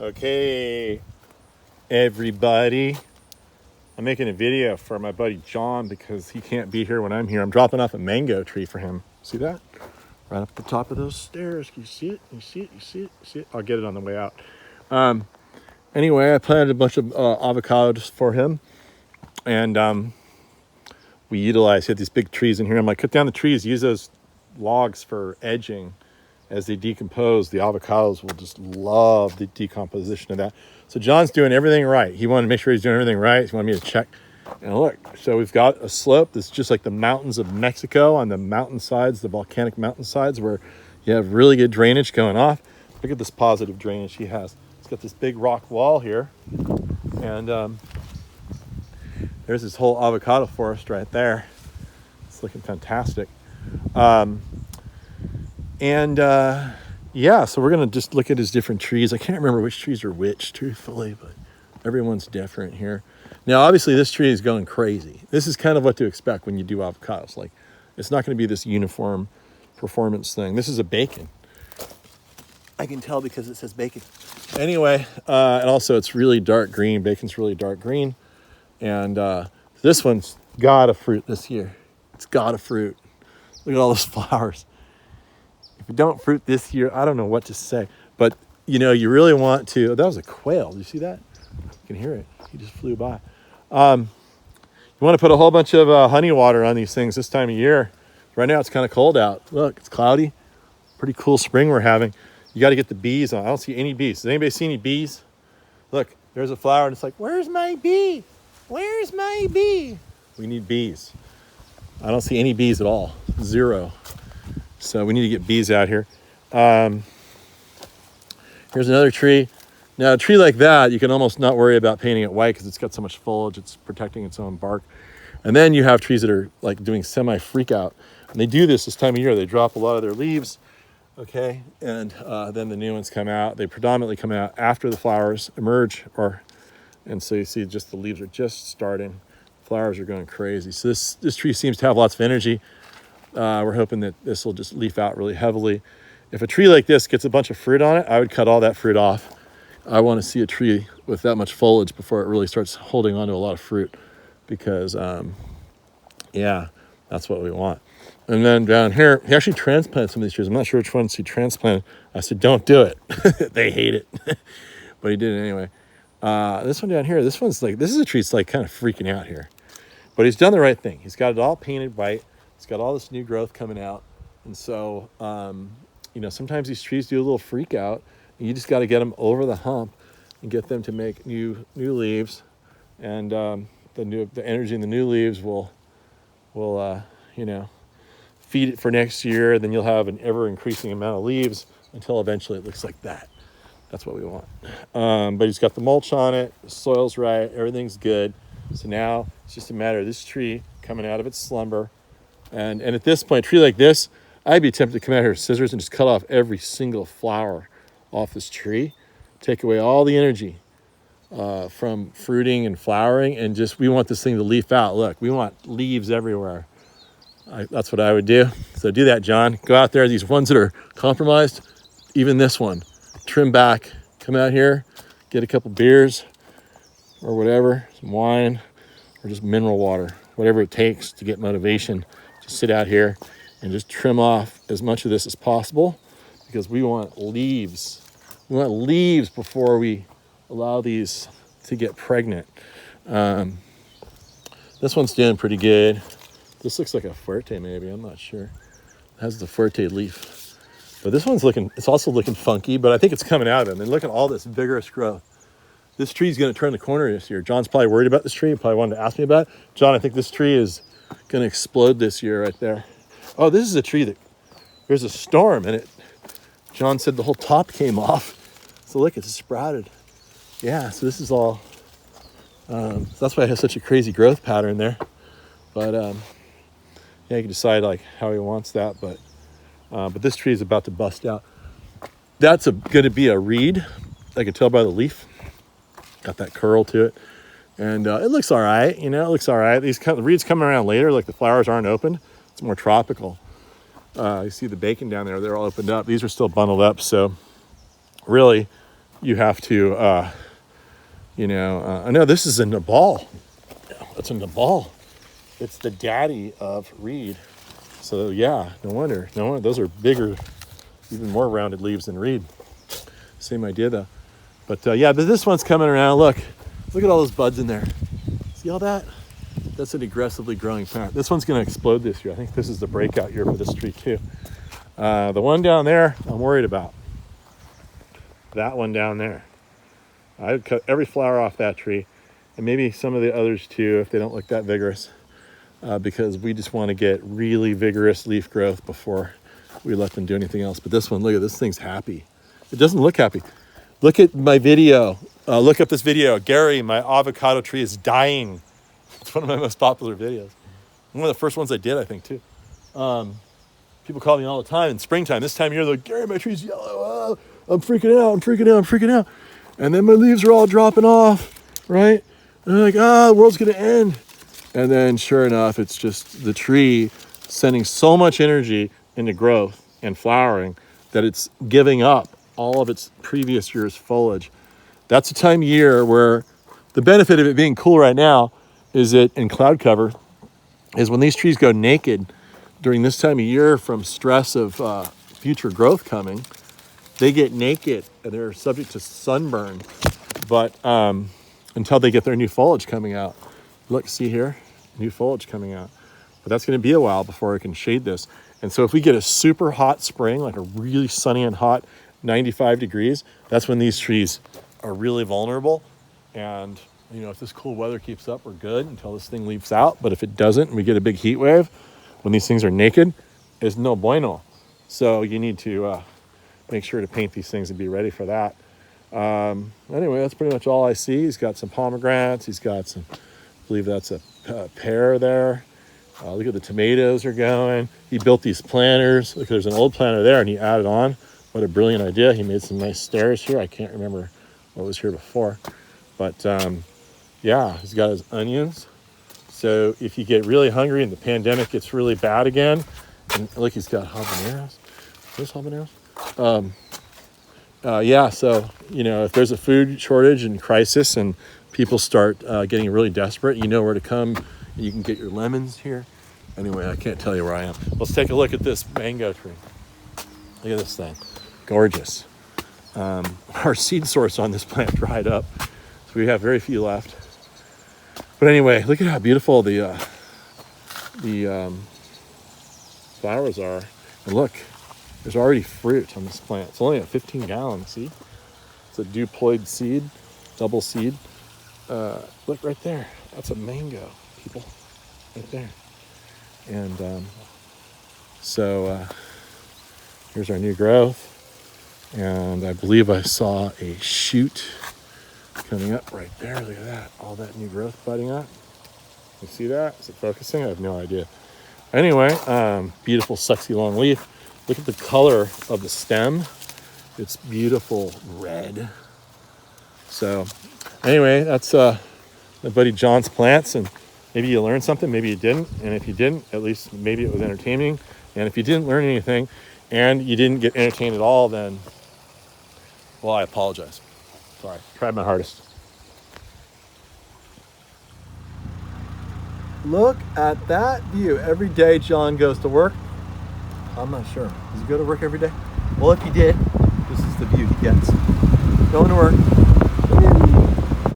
Okay, everybody. I'm making a video for my buddy John because he can't be here when I'm here. I'm dropping off a mango tree for him. See that? Right up the top of those stairs. Can you see it? You see it? You see it? You see it? I'll get it on the way out. Anyway, I planted a bunch of avocados for him. And we utilize, he had these big trees in here. I'm like, cut down the trees, use those logs for edging. As they decompose, the avocados will just love the decomposition of that. So John's doing everything right. He wanted to make sure he's doing everything right. He wanted me to check. And look, so we've got a slope that's just like the mountains of Mexico on the mountainsides, the volcanic mountainsides, where you have really good drainage going off. Look at this positive drainage he has. It's got this big rock wall here. And there's this whole avocado forest right there. It's looking fantastic. Yeah, so we're going to just look at his different trees. I can't remember which trees are which, truthfully, but everyone's different here. Now, obviously, this tree is going crazy. This is kind of what to expect when you do avocados. Like, it's not going to be this uniform performance thing. This is a bacon. I can tell because it says bacon. Anyway, and also it's really dark green. Bacon's really dark green. And this one's got a fruit this year. It's got a fruit. Look at all those flowers. If you don't fruit this year, I don't know what to say. But, you know, you really want to. That was a quail. Did you see that? You can hear it. He just flew by. You want to put a whole bunch of honey water on these things this time of year. Right now it's kind of cold out. Look, it's cloudy. Pretty cool spring we're having. You got to get the bees on. I don't see any bees. Does anybody see any bees? Look, there's a flower and it's like, where's my bee? Where's my bee? We need bees. I don't see any bees at all. Zero. So we need to get bees out here. Here's another tree. Now, a tree like that, you can almost not worry about painting it white because it's got so much foliage. It's protecting its own bark. And then you have trees that are like doing semi-freak out. And they do this time of year. They drop a lot of their leaves, okay? And then the new ones come out. They predominantly come out after the flowers emerge. And so you see just the leaves are just starting. Flowers are going crazy. So this tree seems to have lots of energy. We're hoping that this will just leaf out really heavily. If a tree like this gets a bunch of fruit on it, I would cut all that fruit off. I want to see a tree with that much foliage before it really starts holding on to a lot of fruit because, yeah, that's what we want. And then down here, he actually transplanted some of these trees. I'm not sure which ones he transplanted. I said, don't do it. They hate it. But he did it anyway. This one down here, this is a tree that's like kind of freaking out here. But he's done the right thing. He's got it all painted white. It's got all this new growth coming out. And so, you know, sometimes these trees do a little freak out. And you just got to get them over the hump and get them to make new leaves. And the energy in the new leaves will you know, feed it for next year. Then you'll have an ever-increasing amount of leaves until eventually it looks like that. That's what we want. But he's got the mulch on it. The soil's right. Everything's good. So now it's just a matter of this tree coming out of its slumber. And at this point, a tree like this, I'd be tempted to come out here with scissors and just cut off every single flower off this tree, take away all the energy from fruiting and flowering, and we want this thing to leaf out. Look, we want leaves everywhere. That's what I would do. So do that, John. Go out there, these ones that are compromised, even this one, trim back, come out here, get a couple beers or whatever, some wine, or just mineral water, whatever it takes to get motivation. Sit out here and just trim off as much of this as possible because we want leaves. We want leaves before we allow these to get pregnant. This one's doing pretty good. This looks like a fuerte maybe, I'm not sure. It has the fuerte leaf. But this one's it's also looking funky, but I think it's coming out of it. And look at all this vigorous growth. This tree's gonna turn the corner this year. John's probably worried about this tree, probably wanted to ask me about it. John, I think this tree is gonna explode this year right there. Oh, this is a tree that there's a storm in it. John said the whole top came off. So look, it's sprouted. Yeah, so this is all, that's why it has such a crazy growth pattern there. But yeah, you can decide like how he wants that, but this tree is about to bust out. That's gonna be a reed. I can tell by the leaf. Got that curl to it. And it looks all right, you know, it looks all right. The reeds coming around later, like the flowers aren't open. It's more tropical. You see the bacon down there, they're all opened up. These are still bundled up, so really you have to, I know this is a Nabal. That's a Nabal. It's the daddy of reed. So yeah, no wonder. Those are bigger, even more rounded leaves than reed. Same idea though. But yeah, but this one's coming around. Look at all those buds in there. See all that? That's an aggressively growing plant. This one's going to explode this year. I think this is the breakout year for this tree too. The one down there, I'm worried about. That one down there. I would cut every flower off that tree, and maybe some of the others too if they don't look that vigorous, because we just want to get really vigorous leaf growth before we let them do anything else. But this one, look at this thing's happy. It doesn't look happy. Look at my video. Look up this video. Gary, my avocado tree is dying. It's one of my most popular videos. One of the first ones I did, I think, too. People call me all the time in springtime. This time of year, they're like, Gary, my tree's yellow. I'm freaking out. And then my leaves are all dropping off, right? And they're like, the world's going to end. And then sure enough, it's just the tree sending so much energy into growth and flowering that it's giving up all of its previous year's foliage. That's a time of year where the benefit of it being cool right now is that in cloud cover is when these trees go naked during this time of year from stress of future growth coming, they get naked and they're subject to sunburn, but until they get their new foliage coming out. Look, see here, new foliage coming out. But that's going to be a while before I can shade this. And so if we get a super hot spring, like a really sunny and hot 95 degrees, that's when these trees are really vulnerable. And if this cool weather keeps up, we're good until this thing leaves out. But if it doesn't and we get a big heat wave, when these things are naked, it's no bueno. So you need to make sure to paint these things and be ready for that. Anyway, that's pretty much all I see. He's got some pomegranates. He's got some, I believe that's a pear there. Look at the tomatoes are going. He built these planters. Look, there's an old planter there and he added on. What a brilliant idea. He made some nice stairs here. I can't remember what was here before. But yeah, he's got his onions. So if you get really hungry and the pandemic gets really bad again, and look, he's got habaneros. There's habaneros. Yeah, so, if there's a food shortage and crisis and people start getting really desperate, you know where to come. You can get your lemons here. Anyway, I can't tell you where I am. Let's take a look at this mango tree. Look at this thing. Gorgeous. Our seed source on this plant dried up, so we have very few left. But anyway, look at how beautiful the flowers are. And look, there's already fruit on this plant. It's only a 15 gallon, see? It's a diploid seed, double seed. Look right there. That's a mango, people, right there. And so here's our new growth. And I believe I saw a shoot coming up right there. Look at that. All that new growth budding up. You see that? Is it focusing? I have no idea. Anyway, beautiful, sexy long leaf. Look at the color of the stem. It's beautiful red. So anyway, that's my buddy John's plants. And maybe you learned something, maybe you didn't. And if you didn't, at least maybe it was entertaining. And if you didn't learn anything and you didn't get entertained at all, then, well, I apologize. Sorry, tried my hardest. Look at that view. Every day John goes to work. I'm not sure. Does he go to work every day? Well, if he did, this is the view he gets. Going to work,